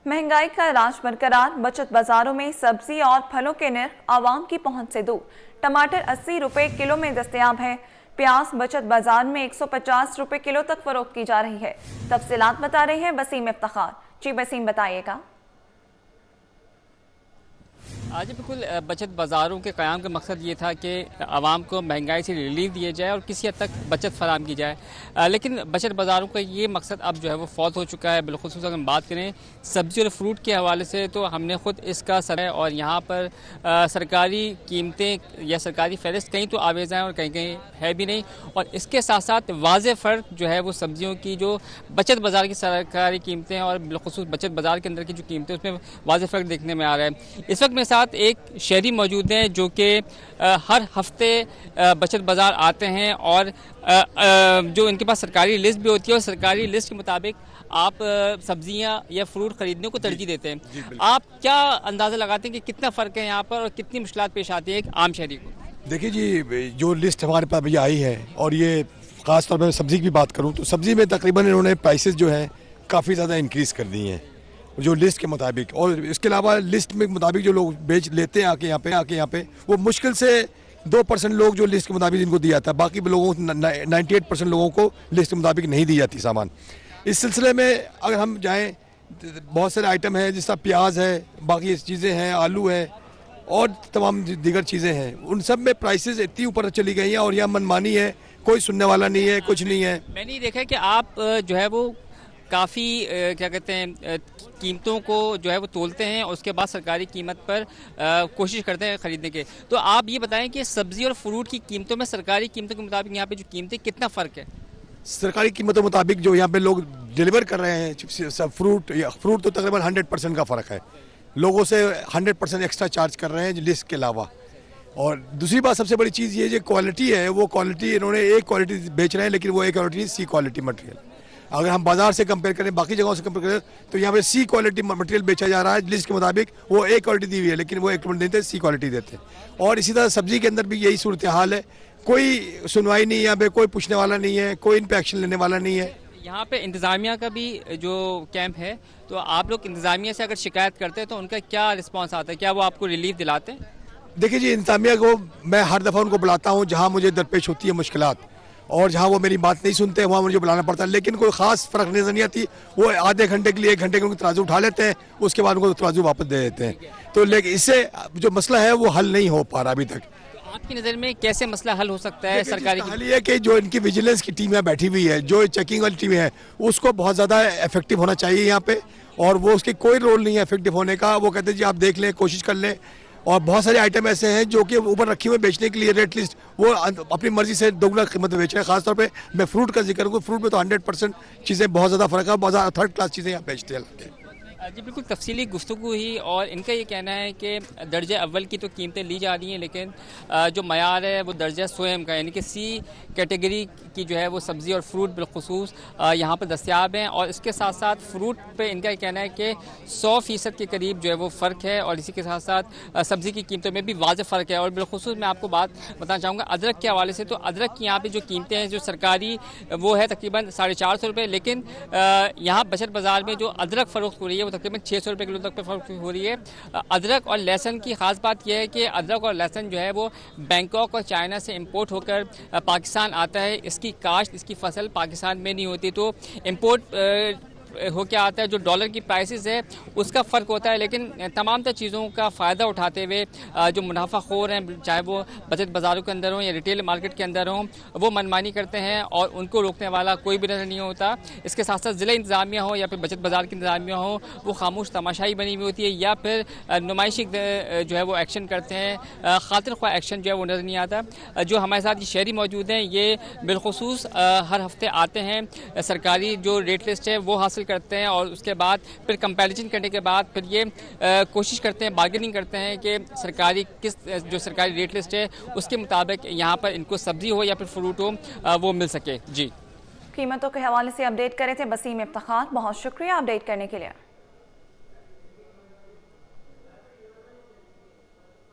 महंगाई का राज बरकरार, बचत बाजारों में सब्जी और फलों के निर्ख आवाम की पहुंच से दूर। टमाटर 80 रुपए किलो में दस्तयाब है। प्याज बचत बाजार में 150 रुपए किलो तक फरोख्त की जा रही है। तफसीलात बता रहे हैं वसीम इफ्तिखार। जी वसीम, बताइएगा। आज बिल्कुल बचत बाज़ारों के क़याम का मकसद ये था कि आवाम को महंगाई से रिलीफ दिया जाए और किसी हद तक बचत फराहम की जाए, लेकिन बचत बाज़ारों का ये मकसद अब जो है वो फौत हो चुका है। बिलखुसूस अगर हम बात करें सब्ज़ी और फ्रूट के हवाले से तो हमने ख़ुद इसका सर और यहाँ पर सरकारी कीमतें या सरकारी फ़हरिस्त कहीं तो आवेज़ हैं और कहीं कहीं है भी नहीं। और इसके साथ साथ वाज़ेह फ़र्क जो है वो सब्ज़ियों की जो बचत बाज़ार की सरकारी कीमतें और बिलखुसूस बचत बाज़ार के अंदर की जो कीमतें उसमें वाज़ेह फ़र्क देखने में आ रहा है। इस वक्त मेरे साथ एक शहरी मौजूद हैं जो कि हर हफ्ते बचत बाज़ार आते हैं और जो इनके पास सरकारी लिस्ट भी होती है और सरकारी लिस्ट के मुताबिक आप सब्जियां या फ्रूट खरीदने को तरजीह देते हैं। आप क्या अंदाज़ा लगाते हैं कि कितना फ़र्क है यहाँ पर और कितनी मुश्किलात पेश आती है एक आम शहरी को? देखिए जी, जो लिस्ट हमारे पास भैया आई है और ये ख़ास तौर पर सब्ज़ी की भी बात करूँ तो सब्ज़ी में तकरीबन इन्होंने प्राइसेस जो है काफ़ी ज़्यादा इंक्रीज़ कर दी हैं जो लिस्ट के मुताबिक। और इसके अलावा लिस्ट में मुताबिक जो लोग बेच लेते हैं आके यहाँ पे वो मुश्किल से 2% लोग जो लिस्ट के मुताबिक जिनको दिया था, बाकी लोगों 98% लोगों को लिस्ट के मुताबिक नहीं दी जाती सामान। इस सिलसिले में अगर हम जाएँ बहुत सारे आइटम हैं, जिस तरह प्याज है, बाकी चीज़ें हैं, आलू है और तमाम दीगर चीज़ें हैं, उन सब में प्राइसेस इतनी ऊपर चली गई हैं और यह मनमानी है, कोई सुनने वाला नहीं है, कुछ नहीं है। मैंने ये देखा है कि आप जो है वो काफ़ी क्या कहते हैं कीमतों को जो है वो तोलते हैं और उसके बाद सरकारी कीमत पर कोशिश करते हैं ख़रीदने के। तो आप ये बताएं कि सब्ज़ी और फ्रूट की कीमतों में सरकारी कीमतों के मुताबिक यहाँ पे जो कीमतें कितना फ़र्क है? सरकारी कीमतों के मुताबिक जो यहाँ पे लोग डिलीवर कर रहे हैं सब फ्रूट तो तकरीबन 100% का फ़र्क है, लोगों से 100% एक्स्ट्रा चार्ज कर रहे हैं लिस्ट के अलावा। और दूसरी बात सबसे बड़ी चीज़ ये जो क्वालिटी है वो क्वालिटी इन्होंने एक क्वालिटी बेच रहे हैं, लेकिन वो एक क्वालिटी सी क्वालिटी मटेरियल। अगर हम बाजार से कंपेयर करें, बाकी जगहों से कंपेयर करें तो यहाँ पे सी क्वालिटी मटेरियल बेचा जा रहा है लिस्ट के मुताबिक। वो एक क्वालिटी दी हुई है लेकिन वो एक देते सी क्वालिटी देते हैं। और इसी तरह सब्जी के अंदर भी यही सूरत हाल है, कोई सुनवाई नहीं है यहाँ पे, कोई पूछने वाला नहीं है, कोई इन पे एक्शन लेने वाला नहीं है। यहाँ पे इंतज़ामिया का भी जो कैंप है, तो आप लोग इंतज़ामिया से अगर शिकायत करते हैं तो उनका क्या रिस्पॉन्स आता है, क्या वो आपको रिलीफ दिलाते हैं? देखिए जी, इंतज़ामिया को मैं हर दफ़ा उनको बुलाता हूँ जहाँ मुझे दरपेश होती है मुश्किलात, और जहाँ वो मेरी बात नहीं सुनते वहाँ मुझे बुलाना पड़ता है, लेकिन कोई ख़ास फ़र्क नज़र नहीं आती। वो आधे घंटे के लिए 1 घंटे के उनको तराजू उठा लेते हैं, उसके बाद उनको तराजू वापस दे देते हैं। तो लेकिन इससे जो मसला है वो हल नहीं हो पा रहा अभी तक। तो आपकी नज़र में कैसे मसला हल हो सकता है? सरकारी हल ये है कि जो इनकी विजिलेंस की टीम यहाँ बैठी हुई है, जो चेकिंग वाली टीम है, उसको बहुत ज़्यादा इफेक्टिव होना चाहिए यहाँ पे। और वो उसके कोई रोल नहीं है इफेक्टिव होने का। वो कहते हैं जी आप देख लें, कोशिश कर लें। और बहुत सारे आइटम ऐसे हैं जो कि ऊपर रखे हुए बेचने के लिए रेट लिस्ट, वो अपनी मर्जी से दोगुना कीमत में बेच रहे हैं। खासतौर पे मैं फ्रूट का जिक्र करूँ, फ्रूट में तो 100% चीज़ें बहुत ज़्यादा फ़र्क है, बहुत ज़्यादा थर्ड क्लास चीज़ें यहाँ बेचते हैं। जी बिल्कुल तफसीली गुफ्तगू ही। और इनका ये कहना है कि दर्जे अव्वल की तो कीमतें ली जा रही हैं, लेकिन जो मयार है वो दर्जा स्वयं का, यानी कि सी कैटेगरी की जो है वो सब्ज़ी और फ्रूट बिलखुसूस यहाँ पर दस्तयाब हैं। और इसके साथ साथ फ्रूट पे इनका ये कहना है कि 100% के करीब जो है वो फ़र्क है। और इसी के साथ साथ सब्ज़ी की कीमतों में भी वाज़ेह फ़र्क है। और बिलखुसूस मैं आपको बात बताना चाहूँगा अदरक के हवाले से, तो अदरक की यहाँ पर जो कीमतें हैं जो सरकारी वो है तकरीबन 450 रुपये, लेकिन यहाँ बचत बाज़ार में जो अदरक फ़रोख्त हो रही है वो तकरीबन 600 रुपये किलो तक पर फ़र्क हो रही है। अदरक और लहसुन की ख़ास बात यह है कि अदरक और लहसुन जो है वो बैंकॉक और चाइना से इंपोर्ट होकर पाकिस्तान आता है। इसकी काश्त, इसकी फसल पाकिस्तान में नहीं होती, तो इंपोर्ट हो क्या आता है, जो डॉलर की प्राइसेस है उसका फ़र्क होता है। लेकिन तमाम तर चीज़ों का फ़ायदा उठाते हुए जो मुनाफाखोर हैं, चाहे वो बचत बाज़ारों के अंदर हों या रिटेल मार्केट के अंदर हों, वो मनमानी करते हैं और उनको रोकने वाला कोई भी नज़र नहीं होता। इसके साथ साथ ज़िला इंतज़ामिया हो या फिर बचत बाज़ार की इंतज़ामिया हो, वो खामोश तमाशाई बनी हुई होती है या फिर नुमाइशी जो है वो एक्शन करते हैं, खातिर ख्वाह एक्शन जो है वो नज़र नहीं आता। जो हमारे साथ ये शहरी मौजूद हैं, ये बिलखुसूस हर हफ्ते आते हैं, सरकारी जो रेट लिस्ट है वो हासिल करते हैं और उसके बाद फिर कंपैरिजन करने के बाद फिर ये कोशिश करते हैं, बार्गेनिंग करते हैं कि सरकारी जो सरकारी रेट लिस्ट है उसके मुताबिक यहाँ पर इनको सब्जी हो या फिर फ्रूट हो वो मिल सके। जी, कीमतों के हवाले से अपडेट करे थे वसीम इफ्तिखार, बहुत शुक्रिया अपडेट करने के लिए।